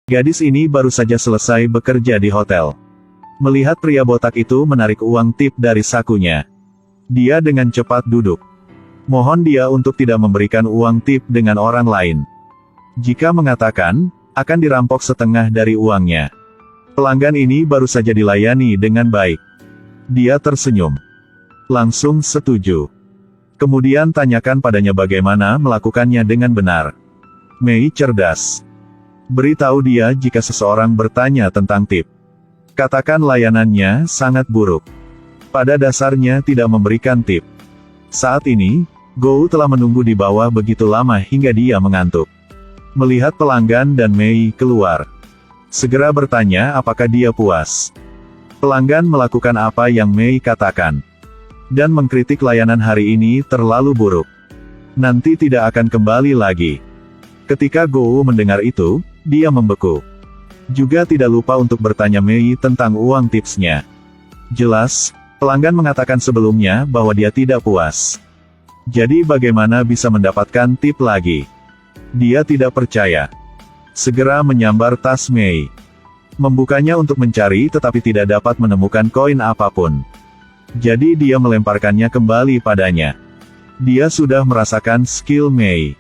Gadis ini baru saja selesai bekerja di hotel. Melihat pria botak itu menarik uang tip dari sakunya, dia dengan cepat duduk. Mohon dia untuk tidak memberikan uang tip dengan orang lain. Jika mengatakan, akan dirampok setengah dari uangnya. Pelanggan ini baru saja dilayani dengan baik. Dia tersenyum. Langsung setuju. Kemudian tanyakan padanya bagaimana melakukannya dengan benar. Mei cerdas. Beritahu dia jika seseorang bertanya tentang tip. Katakan layanannya sangat buruk. Pada dasarnya tidak memberikan tip. Saat ini, Gou telah menunggu di bawah begitu lama hingga dia mengantuk. Melihat pelanggan dan Mei keluar, segera bertanya apakah dia puas. Pelanggan melakukan apa yang Mei katakan. Dan mengkritik layanan hari ini terlalu buruk. Nanti tidak akan kembali lagi. Ketika Gou mendengar itu, dia membeku. Juga tidak lupa untuk bertanya Mei tentang uang tipsnya. Jelas, pelanggan mengatakan sebelumnya bahwa dia tidak puas. Jadi bagaimana bisa mendapatkan tip lagi? Dia tidak percaya. Segera menyambar tas Mei. Membukanya untuk mencari tetapi tidak dapat menemukan koin apapun. Jadi dia melemparkannya kembali padanya. Dia sudah merasakan skill Mei.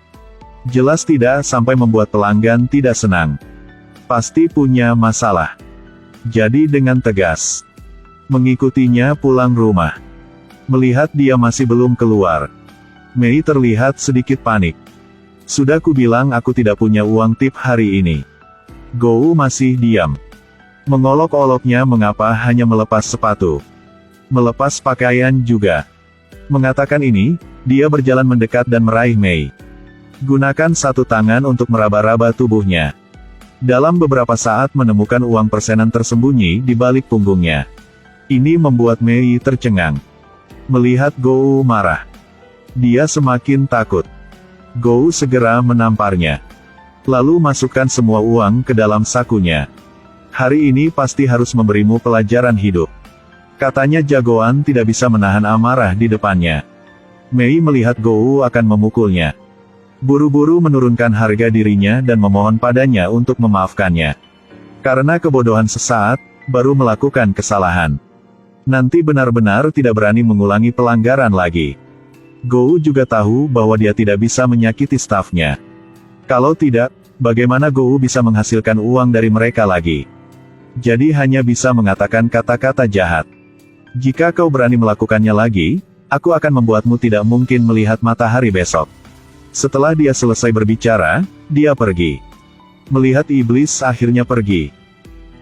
Jelas tidak sampai membuat pelanggan tidak senang. Pasti punya masalah. Jadi dengan tegas, mengikutinya pulang rumah. Melihat dia masih belum keluar, Mei terlihat sedikit panik. Sudah kubilang aku tidak punya uang tip hari ini. Gou masih diam. Mengolok-oloknya mengapa hanya melepas sepatu. Melepas pakaian juga. Mengatakan ini, dia berjalan mendekat dan meraih Mei. Gunakan satu tangan untuk meraba-raba tubuhnya. Dalam beberapa saat menemukan uang persenan tersembunyi di balik punggungnya. Ini membuat Mei tercengang. Melihat Gou marah, dia semakin takut. Gou segera menamparnya. Lalu masukkan semua uang ke dalam sakunya. Hari ini pasti harus memberimu pelajaran hidup. Katanya jagoan tidak bisa menahan amarah di depannya. Mei melihat Gou akan memukulnya. Buru-buru menurunkan harga dirinya dan memohon padanya untuk memaafkannya. Karena kebodohan sesaat, baru melakukan kesalahan. Nanti benar-benar tidak berani mengulangi pelanggaran lagi. Gou juga tahu bahwa dia tidak bisa menyakiti stafnya. Kalau tidak, bagaimana Gou bisa menghasilkan uang dari mereka lagi? Jadi hanya bisa mengatakan kata-kata jahat. Jika kau berani melakukannya lagi, aku akan membuatmu tidak mungkin melihat matahari besok. Setelah dia selesai berbicara, dia pergi. Melihat iblis akhirnya pergi.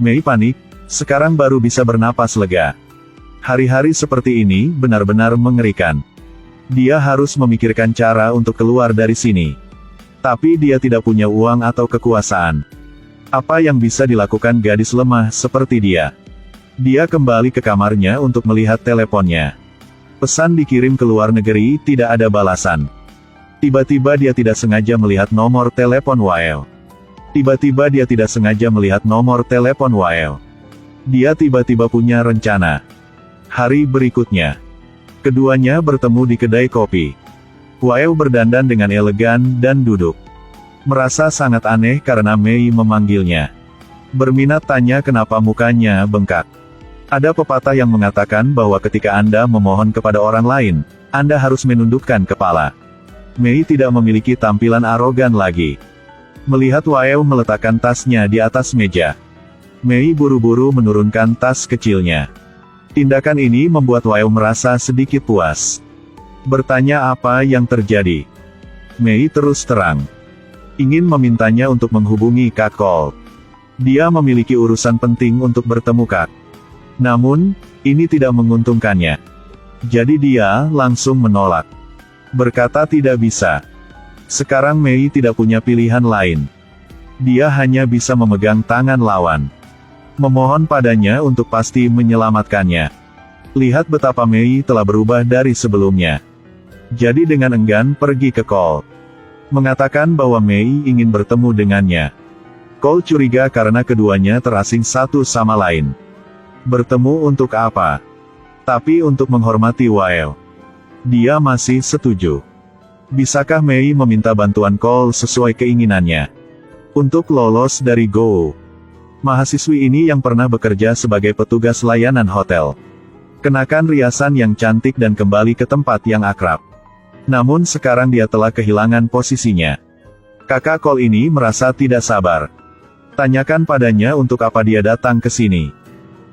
Mei panik, sekarang baru bisa bernapas lega. Hari-hari seperti ini benar-benar mengerikan. Dia harus memikirkan cara untuk keluar dari sini. Tapi dia tidak punya uang atau kekuasaan. Apa yang bisa dilakukan gadis lemah seperti dia? Dia kembali ke kamarnya untuk melihat teleponnya. Pesan dikirim ke luar negeri, tidak ada balasan. Tiba-tiba dia tidak sengaja melihat nomor telepon Wael. Tiba-tiba dia tidak sengaja melihat nomor telepon Wael. Dia tiba-tiba punya rencana. Hari berikutnya, keduanya bertemu di kedai kopi. Wael berdandan dengan elegan dan duduk. Merasa sangat aneh karena Mei memanggilnya. Berminat tanya kenapa mukanya bengkak. Ada pepatah yang mengatakan bahwa ketika Anda memohon kepada orang lain, Anda harus menundukkan kepala. Mei tidak memiliki tampilan arogan lagi. Melihat Wael meletakkan tasnya di atas meja, Mei buru-buru menurunkan tas kecilnya. Tindakan ini membuat Wael merasa sedikit puas. Bertanya apa yang terjadi. Mei terus terang. Ingin memintanya untuk menghubungi Kak Cole. Dia memiliki urusan penting untuk bertemu Kak. Namun, ini tidak menguntungkannya. Jadi dia langsung menolak. Berkata tidak bisa. Sekarang Mei tidak punya pilihan lain. Dia hanya bisa memegang tangan lawan. Memohon padanya untuk pasti menyelamatkannya. Lihat betapa Mei telah berubah dari sebelumnya. Jadi dengan enggan pergi ke Cole. Mengatakan bahwa Mei ingin bertemu dengannya. Cole curiga karena keduanya terasing satu sama lain. Bertemu untuk apa? Tapi untuk menghormati Wael. Dia masih setuju. Bisakah Mei meminta bantuan Cole sesuai keinginannya? Untuk lolos dari Go, mahasiswi ini yang pernah bekerja sebagai petugas layanan hotel, kenakan riasan yang cantik dan kembali ke tempat yang akrab. Namun sekarang dia telah kehilangan posisinya. Kakak Cole ini merasa tidak sabar. Tanyakan padanya untuk apa dia datang ke sini.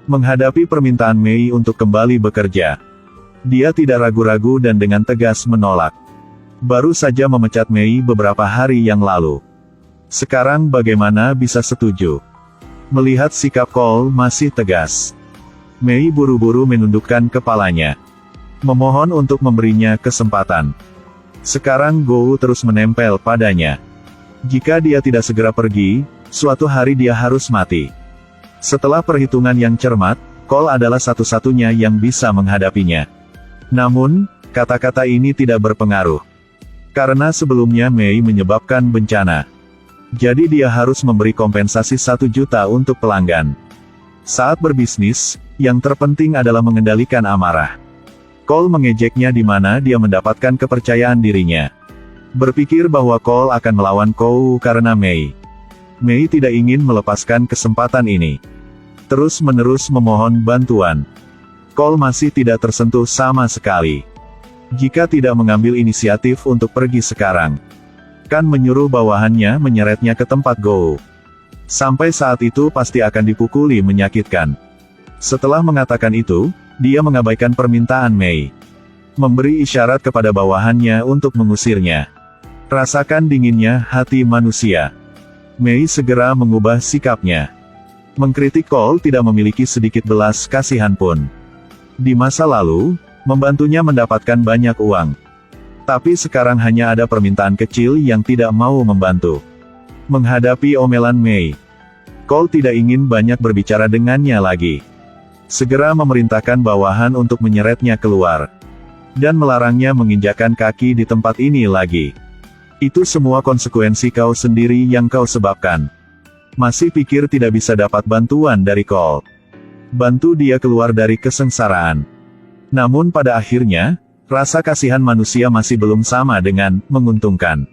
Menghadapi permintaan Mei untuk kembali bekerja, dia tidak ragu-ragu dan dengan tegas menolak. Baru saja memecat Mei beberapa hari yang lalu. Sekarang bagaimana bisa setuju? Melihat sikap Cole masih tegas, Mei buru-buru menundukkan kepalanya, memohon untuk memberinya kesempatan. Sekarang Go terus menempel padanya. Jika dia tidak segera pergi, suatu hari dia harus mati. Setelah perhitungan yang cermat, Cole adalah satu-satunya yang bisa menghadapinya. Namun, kata-kata ini tidak berpengaruh. Karena sebelumnya Mei menyebabkan bencana. Jadi dia harus memberi kompensasi 1 juta untuk pelanggan. Saat berbisnis, yang terpenting adalah mengendalikan amarah. Cole mengejeknya di mana dia mendapatkan kepercayaan dirinya. Berpikir bahwa Cole akan melawan Kou karena Mei. Mei tidak ingin melepaskan kesempatan ini. Terus-menerus memohon bantuan. Cole masih tidak tersentuh sama sekali. Jika tidak mengambil inisiatif untuk pergi sekarang, kan menyuruh bawahannya menyeretnya ke tempat Go. Sampai saat itu pasti akan dipukuli menyakitkan. Setelah mengatakan itu, dia mengabaikan permintaan Mei. Memberi isyarat kepada bawahannya untuk mengusirnya. Rasakan dinginnya hati manusia. Mei segera mengubah sikapnya. Mengkritik Cole tidak memiliki sedikit belas kasihan pun. Di masa lalu, membantunya mendapatkan banyak uang. Tapi sekarang hanya ada permintaan kecil yang tidak mau membantu. Menghadapi omelan Mei, Cole tidak ingin banyak berbicara dengannya lagi. Segera memerintahkan bawahan untuk menyeretnya keluar. Dan melarangnya menginjakkan kaki di tempat ini lagi. Itu semua konsekuensi kau sendiri yang kau sebabkan. Masih pikir tidak bisa dapat bantuan dari Cole. Bantu dia keluar dari kesengsaraan. Namun pada akhirnya, rasa kasihan manusia masih belum sama dengan menguntungkan.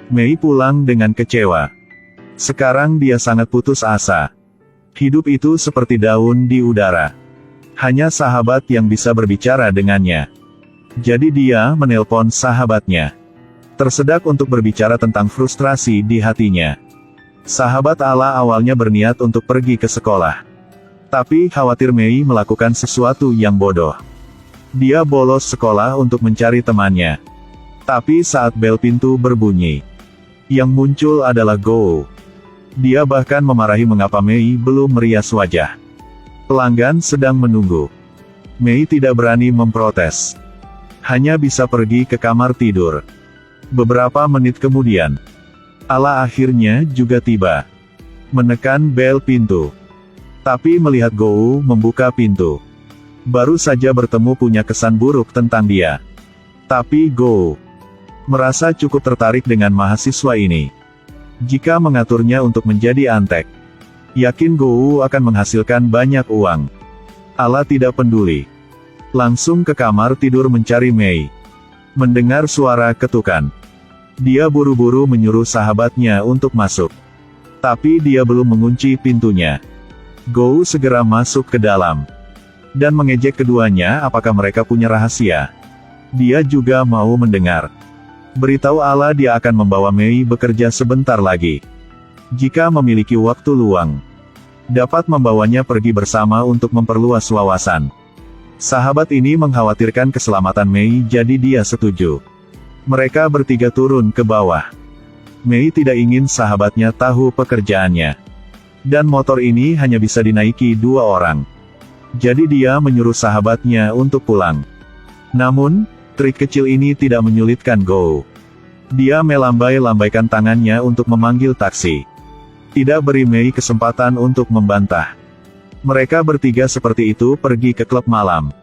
Mei pulang dengan kecewa. Sekarang dia sangat putus asa. Hidup itu seperti daun di udara. Hanya sahabat yang bisa berbicara dengannya. Jadi dia menelpon sahabatnya. Tersedak untuk berbicara tentang frustrasi di hatinya. Sahabat Ala awalnya berniat untuk pergi ke sekolah. Tapi khawatir Mei melakukan sesuatu yang bodoh. Dia bolos sekolah untuk mencari temannya. Tapi saat bel pintu berbunyi, yang muncul adalah Go. Dia bahkan memarahi mengapa Mei belum merias wajah. Pelanggan sedang menunggu. Mei tidak berani memprotes. Hanya bisa pergi ke kamar tidur. Beberapa menit kemudian, Ala akhirnya juga tiba. Menekan bel pintu. Tapi melihat Go membuka pintu. Baru saja bertemu punya kesan buruk tentang dia. Tapi Go merasa cukup tertarik dengan mahasiswa ini. Jika mengaturnya untuk menjadi antek, yakin Go akan menghasilkan banyak uang. Ala tidak peduli. Langsung ke kamar tidur mencari Mei. Mendengar suara ketukan, dia buru-buru menyuruh sahabatnya untuk masuk. Tapi dia belum mengunci pintunya. Go segera masuk ke dalam. Dan mengejek keduanya apakah mereka punya rahasia. Dia juga mau mendengar. Beritahu Ala dia akan membawa Mei bekerja sebentar lagi. Jika memiliki waktu luang, dapat membawanya pergi bersama untuk memperluas wawasan. Sahabat ini mengkhawatirkan keselamatan Mei jadi dia setuju. Mereka bertiga turun ke bawah. Mei tidak ingin sahabatnya tahu pekerjaannya. Dan motor ini hanya bisa dinaiki 2 orang. Jadi dia menyuruh sahabatnya untuk pulang. Namun, trik kecil ini tidak menyulitkan Go. Dia melambai-lambaikan tangannya untuk memanggil taksi. Tidak beri Mei kesempatan untuk membantah. Mereka bertiga seperti itu pergi ke klub malam.